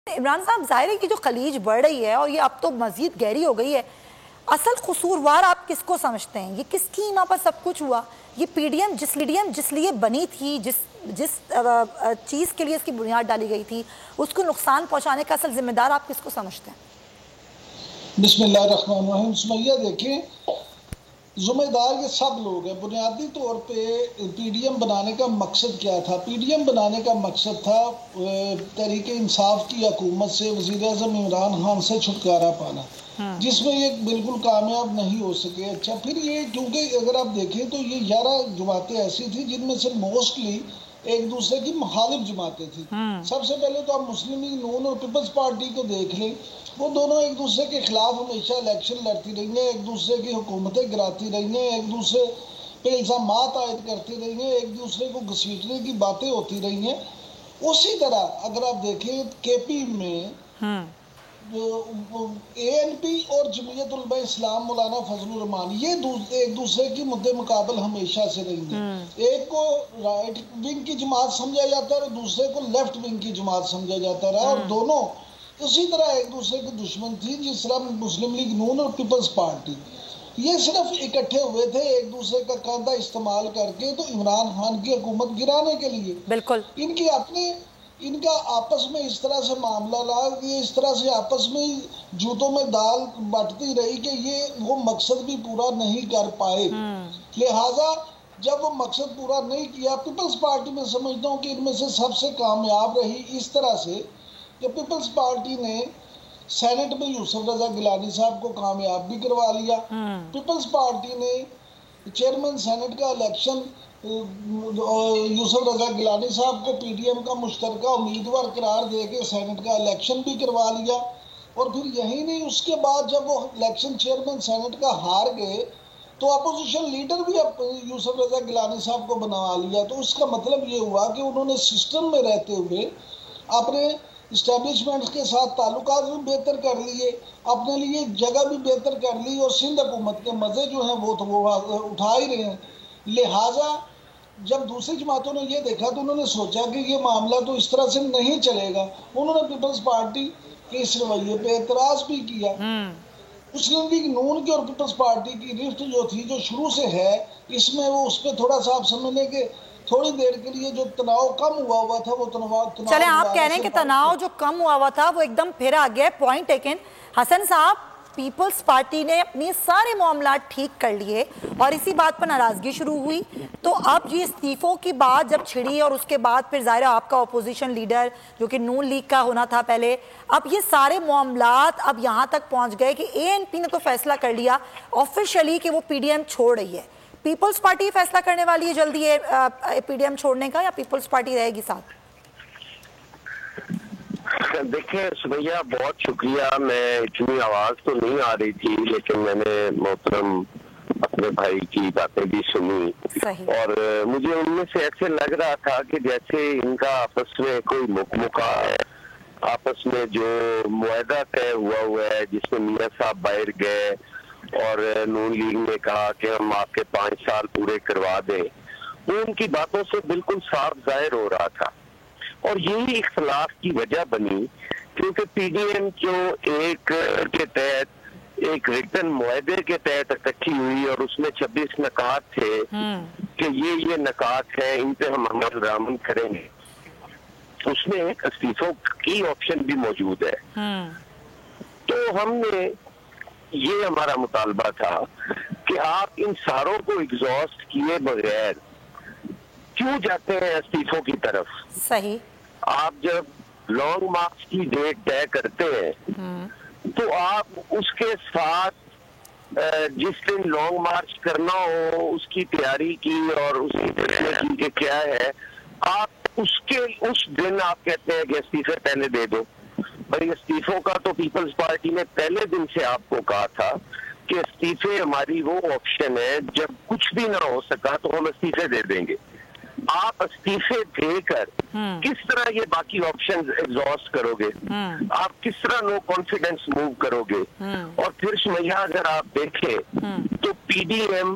عمران صاحب ظاہر ہے کہ جو خلیج بڑھ رہی ہے اور یہ اب تو مزید گہری ہو گئی ہے، اصل قصوروار آپ کس کو سمجھتے ہیں؟ یہ کس کی ایمان پر سب کچھ ہوا؟ یہ پی ڈی ایم جس لیے بنی تھی، جس چیز کے لیے اس کی بنیاد ڈالی گئی تھی، اس کو نقصان پہنچانے کا اصل ذمہ دار آپ کس کو سمجھتے ہیں؟ بسم اللہ الرحمن الرحیم۔ سمیہ دیکھیں، ذمہ دار یہ سب لوگ ہیں۔ بنیادی طور پہ پی ڈی ایم بنانے کا مقصد کیا تھا؟ پی ڈی ایم بنانے کا مقصد تھا تحریک انصاف کی حکومت سے وزیر اعظم عمران خان سے چھٹکارا پانا، جس میں یہ بالکل کامیاب نہیں ہو سکے۔ اچھا، پھر یہ کیونکہ اگر آپ دیکھیں تو یہ 11 جماعتیں ایسی تھیں جن میں سے موسٹلی ایک دوسرے کی مخالف جماعتیں تھیں۔ سب سے پہلے تو آپ مسلم لیگ نون اور پیپلز پارٹی کو دیکھ لیں، وہ دونوں ایک دوسرے کے خلاف ہمیشہ الیکشن لڑتی رہی ہیں، ایک دوسرے کی حکومتیں گراتی رہی ہیں، ایک دوسرے پہ الزامات عائد کرتی رہی ہیں، ایک دوسرے کو گھسیٹنے کی باتیں ہوتی رہی ہیں۔ اسی طرح اگر آپ دیکھیں کے پی میں اے این پی اور جمعیت علماء اسلام مولانا فضل الرحمان یہ ایک دوسرے کی مد مقابل ہمیشہ سے رہی ہیں۔ ایک کو رائٹ ونگ کی جماعت سمجھا جاتا ہے اور دوسرے کو لیفٹ ونگ کی جماعت سمجھا جاتا رہا، اور دونوں اسی طرح ایک دوسرے کی دشمن تھی، جس طرح مسلم لیگ نون اور پیپلز پارٹی یہ صرف اکٹھے ہوئے تھے ایک دوسرے کا کاندھا استعمال کر کے تو عمران خان کی حکومت گرانے کے لیے۔ بالکل ان کا آپس میں اس طرح سے معاملہ رہا، یہ اس طرح سے آپس میں جوتوں میں دال بٹتی رہی کہ یہ وہ مقصد بھی پورا نہیں کر پائے۔ لہٰذا جب وہ مقصد پورا نہیں کیا، پیپلز پارٹی میں سمجھتا ہوں کہ ان میں سے سب سے کامیاب رہی اس طرح سے کہ پیپلز پارٹی نے سینٹ میں یوسف رضا گیلانی صاحب کو کامیاب بھی کروا لیا۔ پیپلز پارٹی نے چیئرمین سینٹ کا الیکشن یوسف رضا گیلانی صاحب کو پی ڈی ایم کا مشترکہ امیدوار قرار دے کے سینٹ کا الیکشن بھی کروا لیا، اور پھر یہی نہیں، اس کے بعد جب وہ الیکشن چیئرمین سینٹ کا ہار گئے تو اپوزیشن لیڈر بھی یوسف رضا گیلانی صاحب کو بنا لیا۔ تو اس کا مطلب یہ ہوا کہ انہوں نے سسٹم میں رہتے ہوئے اپنے اسٹیبلشمنٹ کے ساتھ تعلقات بھی بہتر کر لیے، اپنے لیے جگہ بھی بہتر کر لی، اور سندھ حکومت کے مزے جو ہیں وہ تو وہ اٹھا ہی رہے ہیں۔ لہٰذا جب دوسری جماعتوں نے یہ دیکھا تو انہوں نے سوچا کہ یہ معاملہ تو اس طرح سے نہیں چلے گا، انہوں نے پیپلز پارٹی کے اس رویے پہ اعتراض بھی کیا۔ مسلم لیگ نون کی اور پیپلز پارٹی کی رفت جو تھی، جو شروع سے ہے، اس میں وہ اس پہ تھوڑا سا آپ سمجھ لیں کہ تھوڑی دیر کے لیے جو تناؤ کم ہوا تھا وہ تناؤ چلیں آپ کہہ رہے ہیں کہ تناؤ جو کم ہوا تھا وہ ایک دم پھر آ گیا، پوائنٹ ٹیکن۔ حسن صاحب، پیپلز پارٹی نے اپنی سارے معاملات ٹھیک کر لیے اور اسی بات پر ناراضگی شروع ہوئی، تو اب یہ استعفوں کی بات جب چھڑی اور اس کے بعد پھر ظاہر آپ کا اپوزیشن لیڈر جو کہ نون لیگ کا ہونا تھا پہلے، اب یہ سارے معاملات اب یہاں تک پہنچ گئے کہ اے این پی نے تو فیصلہ کر لیا آفیشلی کہ وہ پی ڈی ایم چھوڑ رہی ہے۔ پیپلز پارٹی فیصلہ کرنے والی ہے جلدی ہے پی ڈی ایم چھوڑنے کا، یا پیپلز پارٹی رہے گی ساتھ؟ دیکھیں سمیہ، بہت شکریہ۔ میں اتنی آواز تو نہیں آ رہی تھی، لیکن میں نے محترم اپنے بھائی کی باتیں بھی سنی، اور مجھے ان میں سے ایسے لگ رہا تھا کہ جیسے ان کا آپس میں کوئی مکمکا ہے، آپس میں جو معاہدہ طے ہوا ہے، جس میں میاں صاحب باہر گئے اور نون لیگ نے کہا کہ ہم آپ کے 5 سال پورے کروا دیں، وہ ان کی باتوں سے بالکل صاف ظاہر ہو رہا تھا۔ اور یہی اختلاف کی وجہ بنی کیونکہ پی ڈی ایم جو ایک کے تحت ایک ریٹن معاہدے کے تحت اکٹھی ہوئی، اور اس میں 26 نکات تھے کہ یہ نکات ہیں، ان پہ ہم عمل درآمد کریں گے۔ اس میں ایک استعفوں کی آپشن بھی موجود ہے۔ تو ہم نے یہ ہمارا مطالبہ تھا کہ آپ ان ساروں کو ایگزاسٹ کیے بغیر کیوں جاتے ہیں استعفوں کی طرف؟ صحیح۔ آپ جب لانگ مارچ کی ڈیٹ طے کرتے ہیں تو آپ اس کے ساتھ جس دن لانگ مارچ کرنا ہو اس کی تیاری کی اور اس کی کہ کیا ہے، آپ اس دن آپ کہتے ہیں کہ استعفے پہلے دے دو۔ بھائی استعفوں کا تو پیپلز پارٹی نے پہلے دن سے آپ کو کہا تھا کہ استعفے ہماری وہ آپشن ہے، جب کچھ بھی نہ ہو سکا تو ہم استعفے دے دیں گے۔ آپ استعفے دے کر کس طرح یہ باقی آپشن ایگزاسٹ کرو گے؟ آپ کس طرح نو کانفیڈنس موو کرو گے؟ اور پھر سمیہ اگر آپ دیکھیں تو پی ڈی ایم